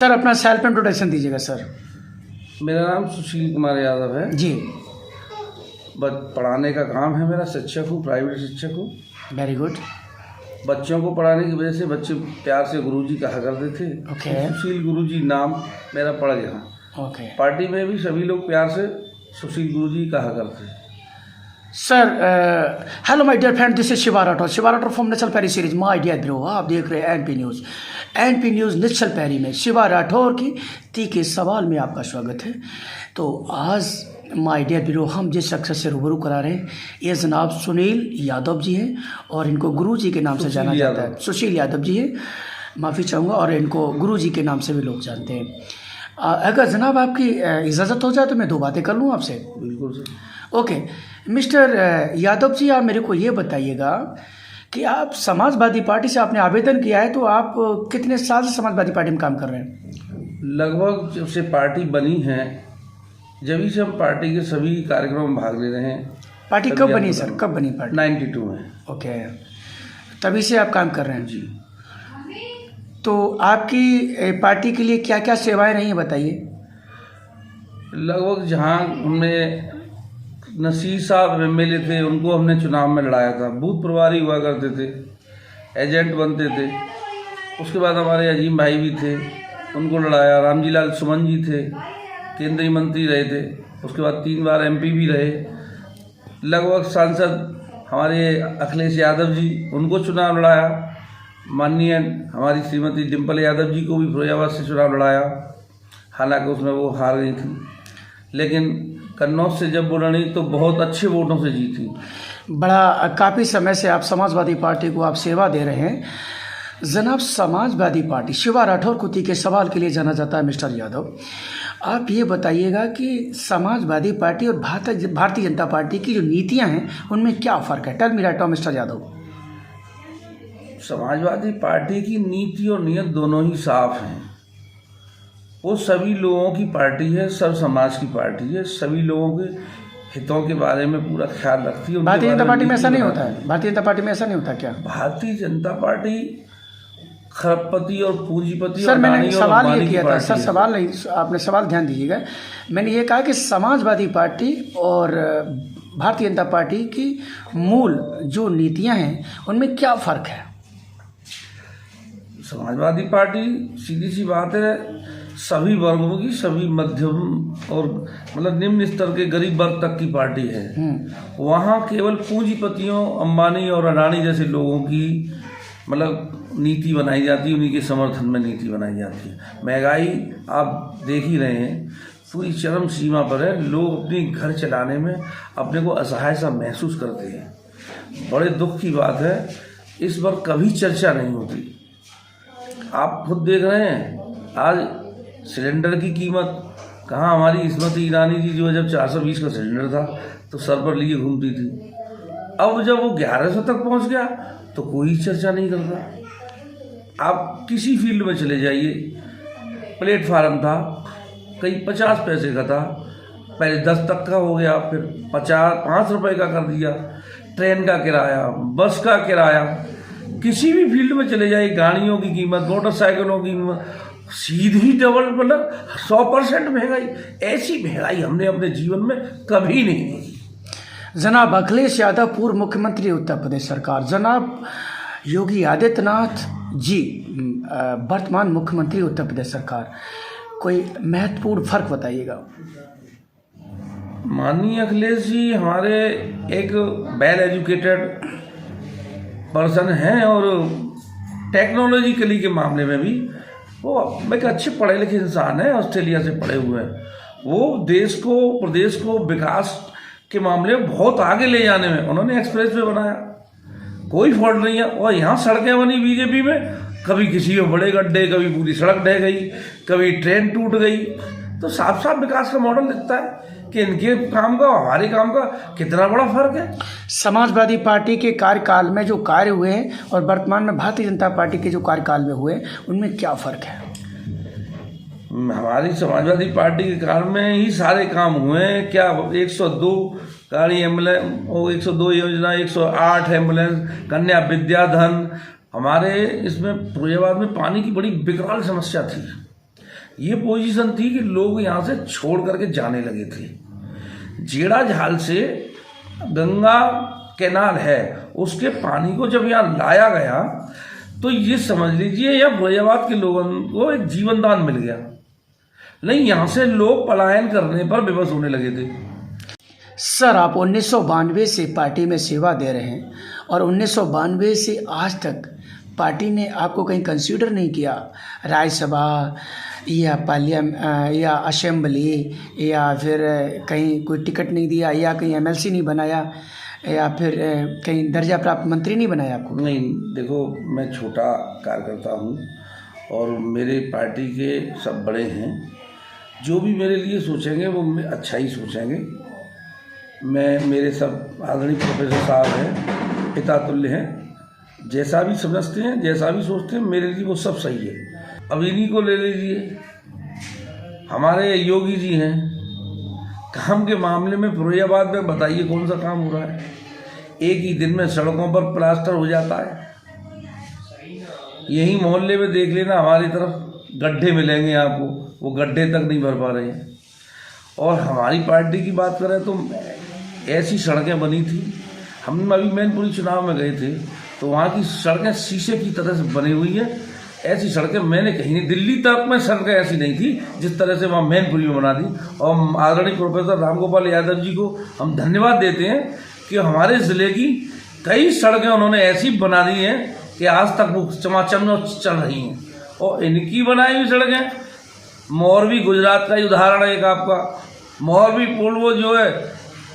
Sir अपना self introduction दीजिएगा sir. मेरा नाम सुशील कुमार यादव है जी। बस पढ़ाने का काम है मेरा, शिक्षक हूँ, प्राइवेट शिक्षक हूँ। Very good. बच्चों को पढ़ाने की वजह से बच्चे प्यार से गुरुजी कहा करते थे। ओके। सुशील गुरुजी नाम मेरा पड़ गया। ओके। पार्टी में भी सभी लोग प्यार से सुशील गुरुजी कहा करते हैं। Sir hello my dear friend, this is Shiva Rathore from national parry series my dear bro. आप देख रहे हैं एनपी न्यूज़ नेशनल पैरी में शिवा राठौर की तीखे सवाल में आपका स्वागत है। तो आज माय डियर ब्रो हम जिस शख्स से रूबरू करा रहे हैं ये जनाब सुनील यादव जी हैं और इनको गुरु जी के नाम से जाना जाता है। सुशील यादव जी हैं, माफ़ी चाहूँगा, और इनको गुरु जी के नाम से भी लोग जानते हैं। अगर जनाब आपकी इजाज़त हो जाए तो मैं दो बातें कर लूँ आपसे। बिल्कुल sir. Okay mister Yadav ji, आप मेरे को ये बताइएगा कि आप समाजवादी पार्टी से आपने आवेदन किया है, तो आप कितने साल से समाजवादी पार्टी में काम कर रहे हैं? लगभग जब से पार्टी बनी है जब से हम पार्टी के सभी कार्यक्रमों में भाग ले रहे हैं। पार्टी कब बनी सर, कब बनी पार्टी? 92 में। ओके, तभी से आप काम कर रहे हैं जी। तो आपकी पार्टी के लिए क्या क्या सेवाएं रही हैं बताइए। लगभग जहाँ हमने नसीर साहब MLA थे उनको हमने चुनाव में लड़ाया था, बूथ प्रभारी हुआ करते थे, एजेंट बनते थे। उसके बाद हमारे अजीम भाई भी थे, उनको लड़ाया। रामजी लाल सुमन जी थे, केंद्रीय मंत्री रहे थे। उसके बाद 3 बार MP भी रहे। लगभग सांसद हमारे अखिलेश यादव जी, उनको चुनाव लड़ाया। माननीय हमारी श्रीमती डिम्पल यादव जी को भी फिरोजाबाद से चुनाव लड़ाया, हालांकि उसमें वो हार गई थी। लेकिन कन्नौज से जब वो लड़ी तो बहुत अच्छे वोटों से जीती। बड़ा काफ़ी समय से आप समाजवादी पार्टी को आप सेवा दे रहे हैं। जनाब समाजवादी पार्टी शिवा राठौर को तीखे सवाल के लिए जाना जाता है। मिस्टर यादव, आप ये बताइएगा कि समाजवादी पार्टी और भारतीय जनता पार्टी की जो नीतियां हैं उनमें क्या फ़र्क है? Tell me right now mister Yadav. Samajwadi Party की नीति और नियत दोनों ही साफ हैं। वो सभी लोगों की पार्टी है, सब समाज की पार्टी है, सभी लोगों के हितों के बारे में पूरा ख्याल रखती है। भारतीय जनता पार्टी में ऐसा नहीं होता है? भारतीय जनता पार्टी में ऐसा नहीं होता क्या? भारतीय जनता पार्टी खरबपति और पूंजीपति सर मैंने सवाल ये किया था सर, सवाल नहीं, आपने सवाल ध्यान दीजिएगा। मैंने ये कहा कि समाजवादी पार्टी और भारतीय जनता पार्टी की मूल जो नीतियां हैं उनमें क्या फ़र्क है? समाजवादी पार्टी सीधी सी बात है, सभी वर्गों की, सभी मध्यम और मतलब निम्न स्तर के गरीब वर्ग तक की पार्टी है। वहाँ केवल पूंजीपतियों, अंबानी और अडानी जैसे लोगों की मतलब नीति बनाई जाती है, उन्हीं के समर्थन में नीति बनाई जाती है। महंगाई आप देख ही रहे हैं, पूरी चरम सीमा पर है। लोग अपने घर चलाने में अपने को असहाय सा महसूस करते हैं। बड़े दुख की बात है, इस पर कभी चर्चा नहीं होती। आप खुद देख रहे हैं आज सिलेंडर की कीमत कहाँ। हमारी स्मृति ईरानी जी जो है जब 420 का सिलेंडर था तो सर पर लिए घूमती थी, अब जब वो 1100 तक पहुंच गया तो कोई चर्चा नहीं करता। आप किसी फील्ड में चले जाइए, प्लेटफार्म था कहीं 50 पैसे का था, पहले 10 तक का हो गया, फिर 5 रुपए का कर दिया। ट्रेन का किराया, बस का किराया, किसी भी फील्ड में चले जाइए, गाड़ियों की कीमत, मोटरसाइकिलों की कीमत सीधी डबल, मतलब 100% महंगाई। ऐसी महंगाई हमने अपने जीवन में कभी नहीं देखी। जनाब अखिलेश यादव पूर्व मुख्यमंत्री उत्तर प्रदेश सरकार, जनाब योगी आदित्यनाथ जी वर्तमान मुख्यमंत्री उत्तर प्रदेश सरकार, कोई महत्वपूर्ण फर्क बताइएगा। माननीय अखिलेश जी हमारे एक वेल एजुकेटेड पर्सन हैं और टेक्नोलॉजिकली के मामले में भी वो एक अच्छे पढ़े लिखे इंसान है, ऑस्ट्रेलिया से पढ़े हुए हैं। वो देश को, प्रदेश को विकास के मामले में बहुत आगे ले जाने में उन्होंने एक्सप्रेस वे बनाया, कोई फॉल्ट नहीं है। और यहाँ सड़कें बनी बीजेपी में, कभी किसी में बड़े गड्ढे, कभी पूरी सड़क ढह गई, कभी ट्रेन टूट गई। तो साफ साफ विकास का मॉडल दिखता है कि इनके काम का हमारे काम का कितना बड़ा फर्क है। समाजवादी पार्टी के कार्यकाल में जो कार्य हुए हैं और वर्तमान में भारतीय जनता पार्टी के जो कार्यकाल में हुए उनमें क्या फर्क है? हमारी समाजवादी पार्टी के काल में ही सारे काम हुए हैं। क्या 102 गाड़ी एम्बुलेंस, 102 योजना, 108 एम्बुलेंस, कन्या विद्याधन। हमारे इसमें फिरोजाबाद में पानी की बड़ी विकराल समस्या थी। ये पोजीशन थी कि लोग यहाँ से छोड़ करके जाने लगे थे। जेड़ा झाल से गंगा कैनाल है, उसके पानी को जब यहाँ लाया गया तो ये समझ लीजिए यह फैजाबाद के लोगों को एक जीवन दान मिल गया। नहीं, यहाँ से लोग पलायन करने पर विवश होने लगे थे। सर, आप 1992 से पार्टी में सेवा दे रहे हैं और 1992 से आज तक पार्टी ने आपको कहीं कंसीडर नहीं किया, राज्यसभा या या असेंबली, या फिर कहीं कोई टिकट नहीं दिया, या कहीं एमएलसी नहीं बनाया, या फिर कहीं दर्जा प्राप्त मंत्री नहीं बनाया आपको? नहीं, देखो, मैं छोटा कार्यकर्ता हूँ और मेरे पार्टी के सब बड़े हैं। जो भी मेरे लिए सोचेंगे वो अच्छा ही सोचेंगे। मेरे सब आदरणीय प्रोफेसर साहब हैं, पिता तुल्य हैं। जैसा भी समझते हैं, जैसा भी सोचते हैं, मेरे लिए वो सब सही है। अब इन्हीं को ले लीजिए, हमारे योगी जी हैं, काम के मामले में फिरोजाबाद में बताइए कौन सा काम हो रहा है? एक ही दिन में सड़कों पर प्लास्टर हो जाता है। यही मोहल्ले में देख लेना, हमारी तरफ गड्ढे मिलेंगे आपको, वो गड्ढे तक नहीं भर पा रहे हैं। और हमारी पार्टी की बात करें तो ऐसी सड़कें बनी थी, हम अभी मैनपुरी चुनाव में गए थे तो वहाँ की सड़कें शीशे की तरह से बनी हुई हैं। ऐसी सड़कें मैंने कहीं नहीं, दिल्ली तक में सड़कें ऐसी नहीं थी जिस तरह से वहाँ मैनपुरी में बना दी। और आदरणीय प्रोफेसर रामगोपाल यादव जी को हम धन्यवाद देते हैं कि हमारे ज़िले की कई सड़कें उन्होंने ऐसी बना दी हैं कि आज तक वो चमाचम चल रही हैं। और इनकी बनाई हुई सड़कें, मोरबी गुजरात का ही उदाहरण है एक आपका। मोरबी पुल वो जो है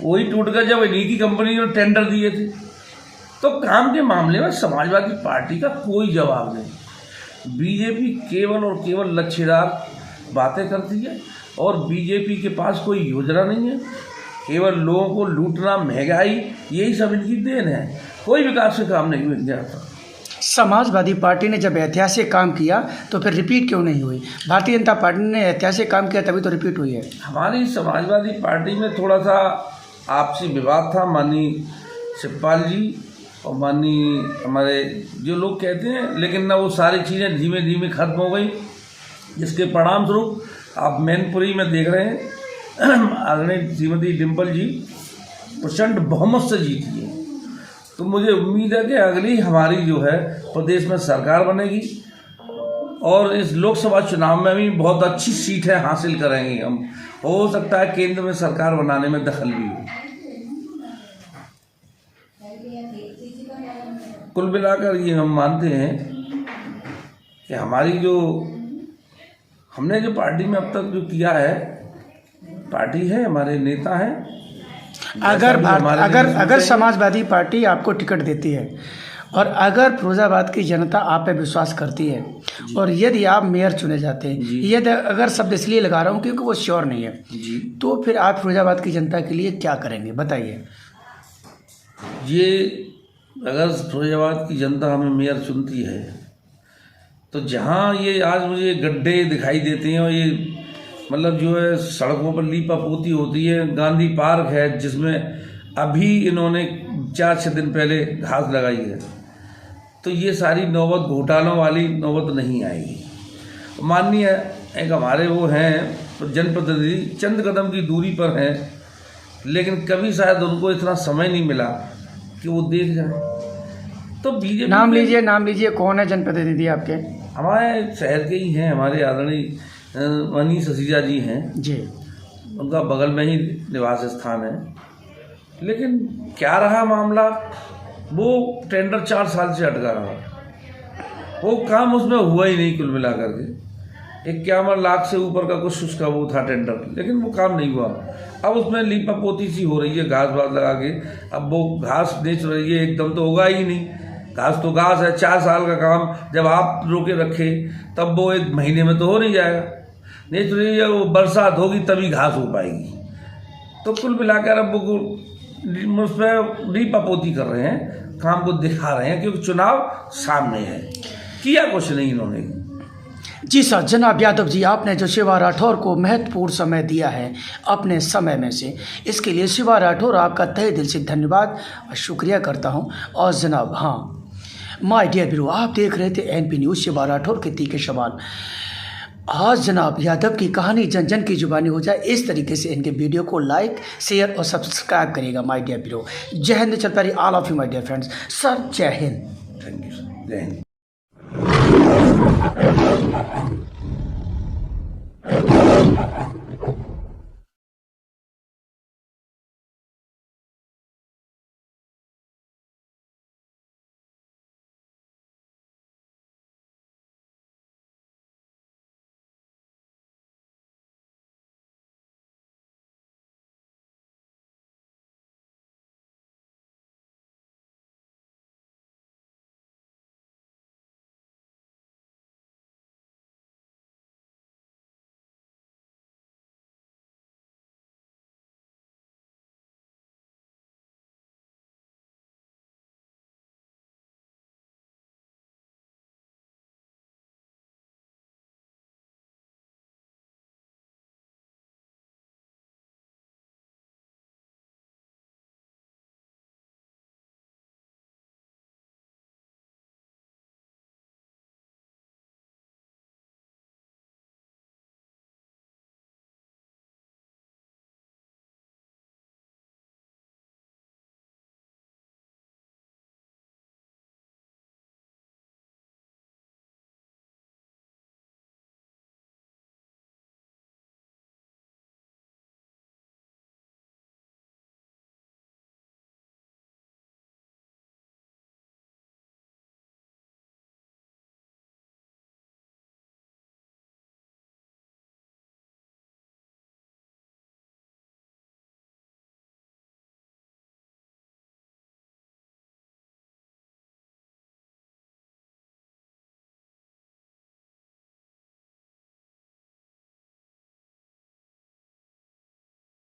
वही टूट गया जब इन्हीं की कंपनी ने टेंडर दिए थे। तो काम के मामले में समाजवादी पार्टी का कोई जवाब नहीं। बीजेपी केवल और केवल लच्छेदार बातें करती है और बीजेपी के पास कोई योजना नहीं है। केवल लोगों को लूटना, महंगाई, यही सब इनकी देन है। कोई विकास के काम नहीं हुए जाता। समाजवादी पार्टी ने जब ऐतिहासिक काम किया तो फिर रिपीट क्यों नहीं हुई? भारतीय जनता पार्टी ने ऐतिहासिक काम किया तभी तो रिपीट हुई है। हमारी समाजवादी पार्टी में थोड़ा सा आपसी विवाद था। माननीय शिवपाल जी और माननीय हमारे जो लोग कहते हैं, लेकिन ना वो सारी चीज़ें धीमे धीमे खत्म हो गई, जिसके परिणाम स्वरूप आप मैनपुरी में देख रहे हैं आदरणीय श्रीमती डिम्पल जी प्रचंड बहुमत से जीती है। तो मुझे उम्मीद है कि अगली हमारी जो है प्रदेश में सरकार बनेगी और इस लोकसभा चुनाव में भी बहुत अच्छी सीटें हासिल करेंगे हम। हो सकता है केंद्र में सरकार बनाने में दखल भी हो। कुल मिलाकर ये हम मानते हैं कि हमने जो पार्टी में अब तक जो किया है, पार्टी है, हमारे नेता हैं। अगर समाजवादी पार्टी आपको टिकट देती है और अगर फिरोजाबाद की जनता आप पे विश्वास करती है और यदि आप मेयर चुने जाते हैं, यदि अगर शब्द इसलिए लगा रहा हूँ क्योंकि वो श्योर नहीं है, तो फिर आप फिरोजाबाद की जनता के लिए क्या करेंगे, बताइए। ये अगर फिरोजाबाद की जनता हमें मेयर चुनती है तो जहाँ ये आज मुझे गड्ढे दिखाई देते हैं और ये मतलब जो है सड़कों पर लीपा पोती होती है, गांधी पार्क है जिसमें अभी इन्होंने 4-6 दिन पहले घास लगाई है, तो ये सारी नौबत घोटालों वाली नौबत नहीं आएगी। माननीय एक हमारे वो हैं जनप्रतिनिधि, चंद कदम की दूरी पर हैं, लेकिन कभी शायद उनको इतना समय नहीं मिला कि वो देख जाए। तो बीजेपी नाम लीजिए कौन है जनप्रतिनिधि आपके? हमारे शहर के ही हैं, हमारे आदरणीय मनीष ससीजा जी हैं जी। उनका बगल में ही निवास स्थान है। लेकिन क्या रहा मामला, वो टेंडर 4 साल से अटका रहा, वो काम उसमें हुआ ही नहीं। कुल मिलाकर के 51 लाख से ऊपर का कुछ उसका वो था टेंडर, लेकिन वो काम नहीं हुआ। अब उसमें लीपा पोती सी हो रही है घास वास लगा के। अब वो घास बेच रही है, एकदम तो होगा ही नहीं। घास तो घास है, 4 साल का काम जब आप रोके रखे तब वो 1 महीने में तो हो नहीं जाएगा। नहीं तो वो बरसात होगी तभी घास हो पाएगी। तो कुल मिलाकर अब वो उस पर लीपा पोती कर रहे हैं, काम को दिखा रहे हैं क्योंकि चुनाव सामने है। किया कुछ नहीं इन्होंने। जी सर, जनाब यादव जी, आपने जो शिवा राठौर को महत्वपूर्ण समय दिया है अपने समय में से, इसके लिए शिवा राठौर आपका तहे दिल से धन्यवाद और शुक्रिया करता हूं। और जनाब, हाँ माय डियर ब्रो, आप देख रहे थे एनपी न्यूज़ शिवा राठौर के तीखे सवाल। आज जनाब यादव की कहानी जन जन की जुबानी हो जाए, इस तरीके से इनके वीडियो को लाइक, शेयर और सब्सक्राइब करिएगा माय डियर ब्रो। जय हिंद चल पैरी all of you my dear friends. Sir जय हिंद। थैंक यू सर, जय हिंद।